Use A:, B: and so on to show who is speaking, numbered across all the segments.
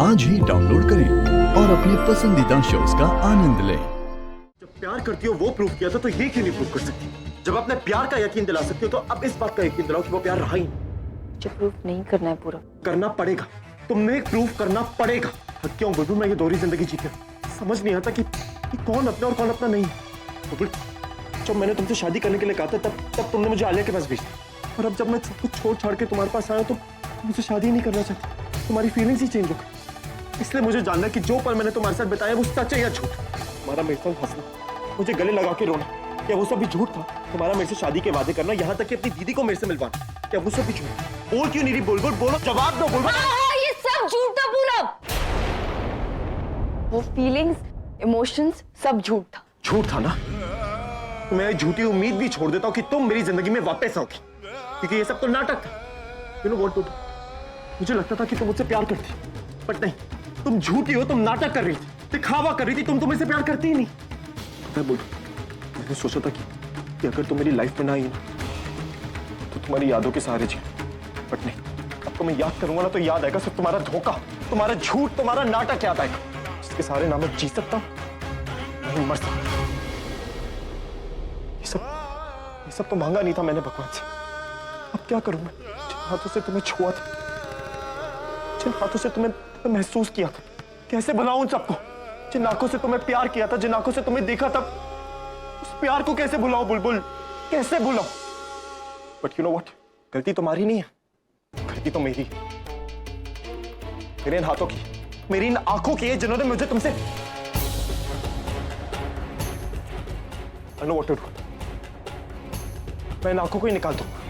A: आज ही डाउनलोड करें और अपने पसंदीदा शोज का आनंद लें।
B: जब प्यार करती हो वो प्रूफ किया था तो ये क्यों नहीं प्रूफ कर सकती? जब अपने प्यार का यकीन दिला सकती हो तो अब इस बात का यकीन दिलाओ कि वो प्यार रहा ही नहीं।
C: मुझे प्रूफ नहीं करना है पूरा।
B: करना पड़ेगा, तुम्हें प्रूफ करना पड़ेगा। क्यों बुलबुल, मैं ये दोहरी जिंदगी जीती हूं। समझ नहीं आता कि कौन अपना और कौन अपना नहीं। बुलबुल, जब मैंने तुमसे शादी करने के लिए कहा था तब तुमने मुझे आलिया के पास भेज दिया, और अब जब मैं सब कुछ छोड़ छाड़ के तुम्हारे पास आया तो मुझसे शादी ही नहीं करना चाहती। तुम्हारी फीलिंग्स ही चेंज हो गई। इसलिए मुझे जानना है कि जो पल मैंने तुम्हारे साथ बिताया वो सच है या झूठ। तुम्हारा मेरे साथ हंसना, मुझे गले लगा के रोना, क्या वो सब भी झूठ था? तुम्हारा मेरे से शादी के वादे करना, यहाँ तक कि अपनी दीदी को मेरे से मिलवाना, क्या वो सब भी झूठ? बोल क्यों नहीं रही बुलबुल? बोलो, जवाब दो बुलबुल।
C: हाँ, ये सब झूठ था पूरा। वो फीलिंग्स, इमोशंस सब झूठ था।
B: झूठ था ना? तो मैं झूठी उम्मीद भी छोड़ देता हूँ कि तुम मेरी जिंदगी में वापस आओगी, क्योंकि ये सब तो नाटक था। यू नो व्हाट, मुझे लगता था कि तुम मुझसे प्यार करती, बट नहीं, तुम झूठी हो। तुम नाटक कर रही थी, दिखावा कर रही थी। तुम मुझसे प्यार करती ही नहीं। मैं बोलूं, मैंने सोचा था कि अगर तुम मेरी लाइफ में ना आई ना तो तुम्हारी यादों के सहारे जी, बट नहीं, अब तो मैं याद करूंगा ना तो याद आएगा सिर्फ तुम्हारा धोखा, तुम्हारा झूठ, तुम्हारा नाटक याद आएगा, जिसके सहारे ना मैं जी सकता हूं नहीं मर सकता। ये सब तो मांगा नहीं था मैंने भगवान से। अब क्या करूं मैं? जिन हाथों से तुम्हें छुआ था, जिन हाथों से तुम्हें महसूस किया था, कैसे भुलाऊं उन सबको? जिन आंखों से तुम्हें प्यार किया था, जिन आंखों से तुम्हें देखा था, उस प्यार को कैसे भुलाऊं बुलबुल? कैसे भुलाऊं? बट यू नो व्हाट, गलती तुम्हारी नहीं है, गलती तो मेरी है। मेरे इन हाथों की, मेरी इन आंखों की है जिन्होंने मुझे तुमसे। I know what to do. मैं इन आंखों को ही निकाल दूंगा।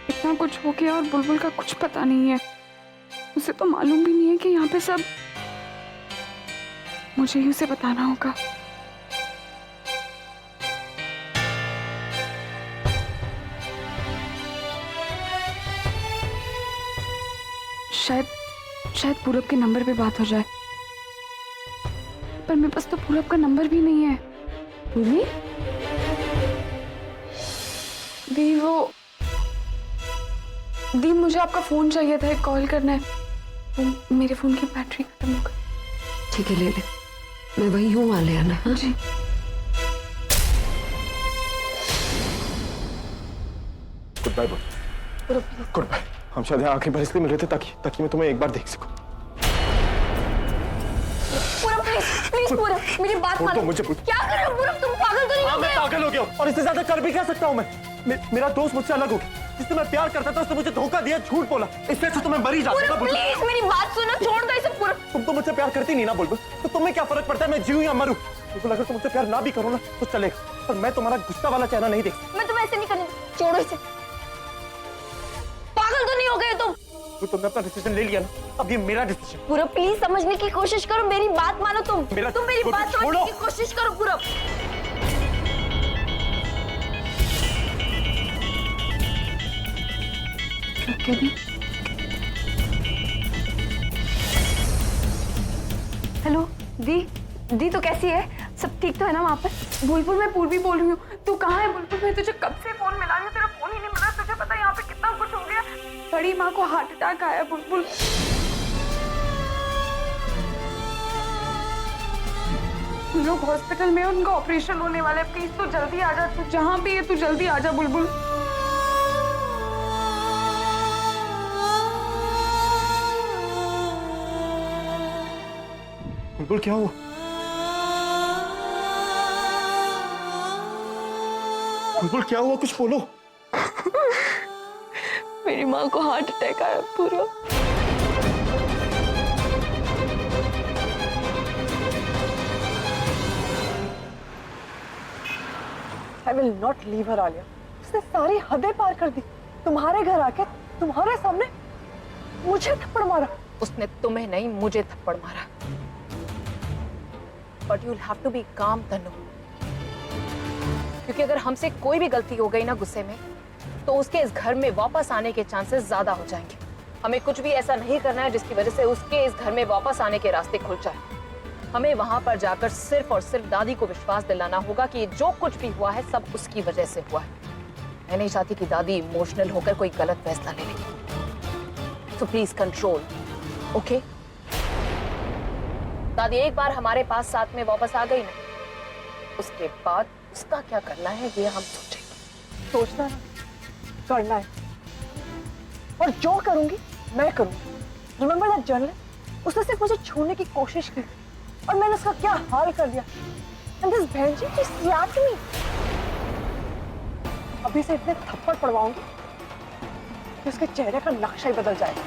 D: इतना कुछ हो गया और बुलबुल का कुछ पता नहीं है। उसे तो मालूम भी नहीं है कि यहाँ पे सब, मुझे ही उसे बताना होगा। शायद पूरब के नंबर पे बात हो जाए, पर मेरे पास तो पूरब का नंबर भी नहीं है।
C: पूरी?
D: दी, मुझे आपका फोन चाहिए था, एक कॉल करना है। मेरे फोन की बैटरी खत्म हो गई।
C: ठीक है, ले ले, मैं वही हूँ, वहां ले आना। हाँ?
D: जी।
B: गुड बाय बोल। Good bye. हम शायद यहाँ आखिरी बार इसलिए मिल रहे थे ताकि मैं तुम्हें एक बार देख सकूं।
C: पूरब, प्लीज पूरब, मेरी बात मानो।
B: मुझे
C: क्या कर रहे हो पूरब? तुम पागल तो नहीं हो गए?
B: मैं पागल हो गया हूं, और इससे ज्यादा कर भी क्या सकता हूं मैं? मेरा दोस्त मुझसे अलग हो गया, जिससे मैं प्यार करता था उसने मुझे धोखा दिया, झूठ बोला। इससे अच्छा तो मैं मर ही जाता था।
C: प्लीज मेरी बात सुनो, छोड़ दो इसे पूरब।
B: तुम तो मुझसे प्यार करती नहीं ना बुलबुल, तो तुम्हें क्या फर्क पड़ता है मैं जीऊं या मरूं? बिल्कुल, अगर तुम मुझसे प्यार ना भी करो ना तो चलेगा, पर मैं तुम्हारा गुस्सा वाला चेहरा नहीं देख सकता।
C: मैं तुम्हें ऐसे नहीं करने, छोड़ो इसे। पागल तो नहीं हो गए तुम?
B: तो तुमने अपना डिसीजन ले लिया ना, अब ये मेरा डिसीजन।
C: पूरब प्लीज समझने की कोशिश करो, मेरी बात मानो। तुम मेरी बात समझने की कोशिश करो पूरब।
D: हेलो दी तो कैसी है? सब ठीक तो है ना वहाँ पर? बुलबुल, मैं पूर्वी बोल रही हूँ। तू कहाँ है बुलबुल? मैं तुझे कब से फोन मिला रही हूँ, तेरा फोन ही नहीं मिला। तुझे पता है यहाँ पे कितना कुछ हो गया? बड़ी माँ को हार्ट अटैक आया बुलबुल। हम लोग हॉस्पिटल में, उनका ऑपरेशन होने वाला है। प्लीज तू जल्दी आ जा, तू जहाँ भी है तू जल्दी आ जा बुलबुल।
B: बुलबुल क्या हुआ? बुलबुल क्या हुआ? कुछ बोलो।
C: मेरी माँ को हार्ट अटैक आया पूरब।
E: I will not leave her, Alia. उसने सारी हदें पार कर दी। तुम्हारे घर आके तुम्हारे सामने मुझे थप्पड़ मारा।
C: उसने तुम्हें नहीं, मुझे थप्पड़ मारा। But you'll have to be calm, तनु। क्योंकि अगर हमसे कोई भी गलती हो गई ना गुस्से में, तो उसके इस घर में वापस आने के चांसेस ज्यादा हो जाएंगे। हमें कुछ भी ऐसा नहीं करना है जिसकी वजह से उसके इस घर में वापस आने के रास्ते खुल जाए।
F: हमें वहां पर जाकर सिर्फ और सिर्फ दादी को विश्वास दिलाना होगा कि जो कुछ भी हुआ है सब उसकी वजह से हुआ है। मैं नहीं चाहती कि दादी इमोशनल होकर कोई गलत फैसला ले ले। तो प्लीज कंट्रोल, ओके? दादी एक बार हमारे पास साथ में वापस आ गई ना, उसके बाद उसका क्या करना है ये हम सोचेंगे।
E: सोचना है, करना है, और जो करूंगी मैं करूंगी। रिमेंबर दैट जर्नलिस्ट, उसने सिर्फ मुझे छूने की कोशिश की और मैंने उसका क्या हाल कर दिया। एंड दिस बहनजी she slapped me। अभी से इतने थप्पड़ पड़वाऊंगी कि उसके चेहरे का नक्शा ही बदल जाएगा।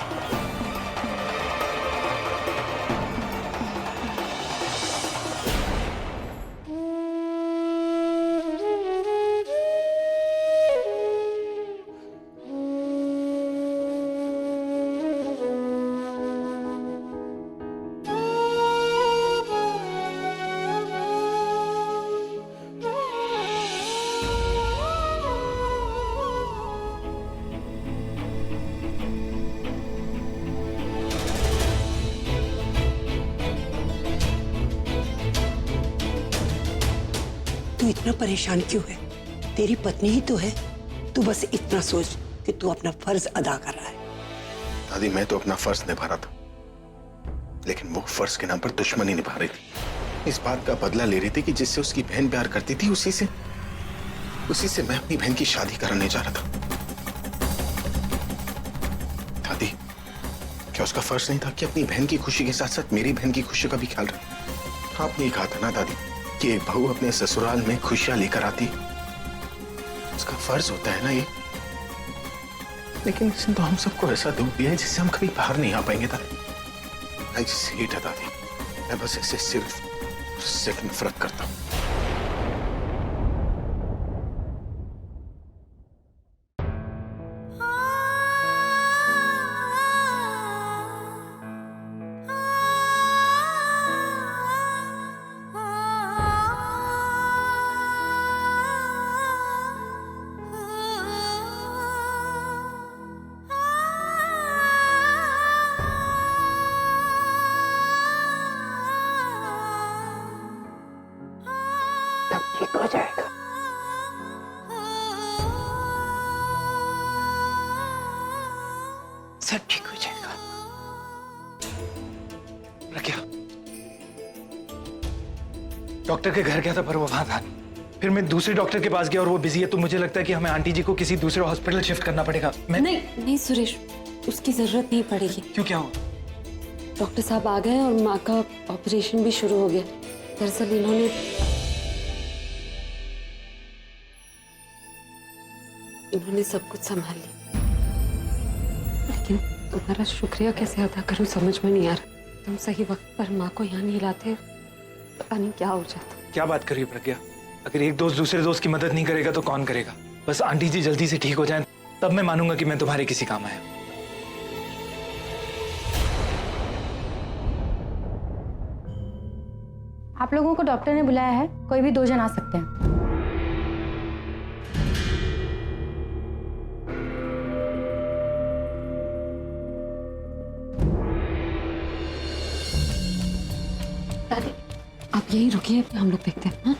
G: तू इतना परेशान क्यों है? तेरी पत्नी ही तो है। तू बस इतना सोच कि तू अपना फर्ज अदा कर रहा है।
H: दादी मैं तो अपना फर्ज निभा रहा था, लेकिन वो फर्ज के नाम पर दुश्मनी निभा रही थी। इस बात का बदला ले रही थी कि जिससे उसकी बहन प्यार करती थी उसी से मैं अपनी बहन की शादी कराने जा रहा था। दादी क्या उसका फर्ज नहीं था कि अपनी बहन की खुशी के साथ साथ मेरी बहन की खुशी का भी ख्याल रखे? आपने कहा था ना दादी कि एक बहू अपने ससुराल में खुशियां लेकर आती, उसका फर्ज होता है ना ये। लेकिन इसने तो हम सबको ऐसा दुख दिया है जिससे हम कभी बाहर नहीं आ पाएंगे दादी। आई जस्ट हेट इट दादी। मैं बस ऐसे सिर्फ उससे नफरत करता हूँ।
G: ठीक हो जाएगा। सब ठीक हो जाएगा।
I: क्या डॉक्टर के घर गया था पर वो वहां था नहीं। फिर मैं दूसरे डॉक्टर के पास गया और वो बिजी है, तो मुझे लगता है कि हमें आंटी जी को किसी दूसरे हॉस्पिटल शिफ्ट करना पड़ेगा।
J: नहीं सुरेश, उसकी जरूरत नहीं पड़ेगी।
I: क्यों, क्या हुआ?
J: डॉक्टर साहब आ गए और माँ का ऑपरेशन भी शुरू हो गया। दरअसल इन्होंने सब कुछ संभाल लिया, लेकिन तुम्हारा शुक्रिया कैसे अदा करूं समझ में नहीं आ रहा। तुम सही वक्त पर माँ को यहाँ नहीं लाते, पता नहीं क्या हो जाता।
I: क्या बात कर रही हो प्रज्ञा? अगर एक दोस्त दूसरे दोस्त की मदद नहीं करेगा तो कौन करेगा? बस आंटी जी जल्दी से ठीक हो जाएं, तब मैं मानूंगा कि मैं तुम्हारे किसी काम आया।
C: आप लोगों को डॉक्टर ने बुलाया है, कोई भी 2 जन आ सकते हैं।
J: दादी आप यहीं रुकिए, हम लोग देखते हैं। हाँ?